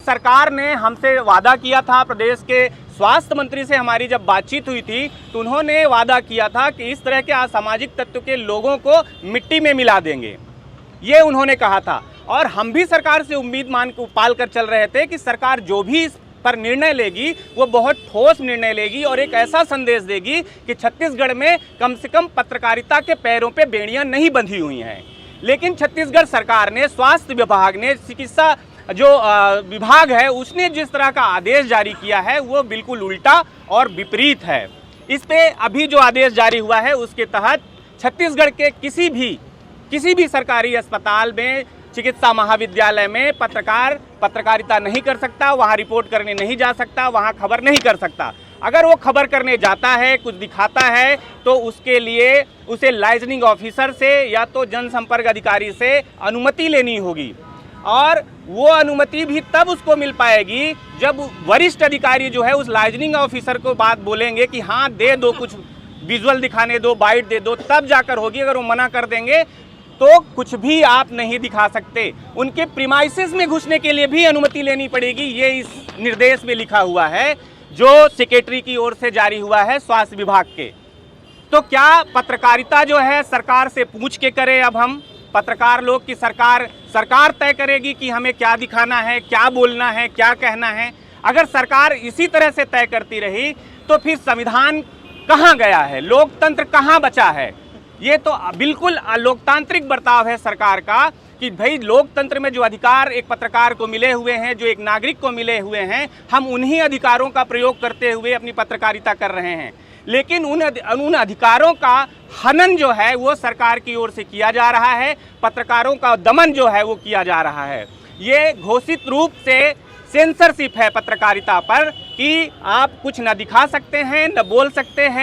सरकार ने हमसे वादा किया था, प्रदेश के स्वास्थ्य मंत्री से हमारी जब बातचीत हुई थी तो उन्होंने वादा किया था कि इस तरह के असामाजिक तत्व के लोगों को मिट्टी में मिला देंगे, ये उन्होंने कहा था। और हम भी सरकार से उम्मीद पाल कर चल रहे थे कि सरकार जो भी इस पर निर्णय लेगी वो बहुत ठोस निर्णय लेगी और एक ऐसा संदेश देगी कि छत्तीसगढ़ में कम से कम पत्रकारिता के पैरों पे बेड़ियां नहीं बंधी हुई हैं। लेकिन छत्तीसगढ़ सरकार ने, स्वास्थ्य विभाग ने, चिकित्सा जो विभाग है उसने जिस तरह का आदेश जारी किया है वो बिल्कुल उल्टा और विपरीत है। इस पे अभी जो आदेश जारी हुआ है उसके तहत छत्तीसगढ़ के किसी भी सरकारी अस्पताल में, चिकित्सा महाविद्यालय में पत्रकारिता नहीं कर सकता, वहाँ रिपोर्ट करने नहीं जा सकता, वहाँ खबर नहीं कर सकता। अगर वो खबर करने जाता है, कुछ दिखाता है, तो उसके लिए उसे लाइजनिंग ऑफिसर से या तो जनसंपर्क अधिकारी से अनुमति लेनी होगी। और वो अनुमति भी तब उसको मिल पाएगी जब वरिष्ठ अधिकारी जो है उस लाइजनिंग ऑफिसर को बात बोलेंगे कि हाँ दे दो, कुछ विजुअल दिखाने दो, बाइट दे दो, तब जाकर होगी। अगर वो मना कर देंगे तो कुछ भी आप नहीं दिखा सकते। उनके प्रीमाइसेस में घुसने के लिए भी अनुमति लेनी पड़ेगी, ये इस निर्देश में लिखा हुआ है जो सेक्रेटरी की ओर से जारी हुआ है स्वास्थ्य विभाग के। तो क्या पत्रकारिता जो है सरकार से पूछ के करें अब हम पत्रकार लोग की सरकार तय करेगी कि हमें क्या दिखाना है, क्या बोलना है, क्या कहना है। अगर सरकार इसी तरह से तय करती रही तो फिर संविधान कहाँ गया है, लोकतंत्र कहाँ बचा है। ये तो बिल्कुल अलोकतांत्रिक बर्ताव है सरकार का कि भाई लोकतंत्र में जो अधिकार एक पत्रकार को मिले हुए हैं, जो एक नागरिक को मिले हुए हैं, हम उन्हीं अधिकारों का प्रयोग करते हुए अपनी पत्रकारिता कर रहे हैं। लेकिन उन अधिकारों का हनन जो है वो सरकार की ओर से किया जा रहा है, पत्रकारों का दमन जो है वो किया जा रहा है। ये घोषित रूप से सेंसरशिप है पत्रकारिता पर कि आप कुछ न दिखा सकते हैं, न बोल सकते हैं।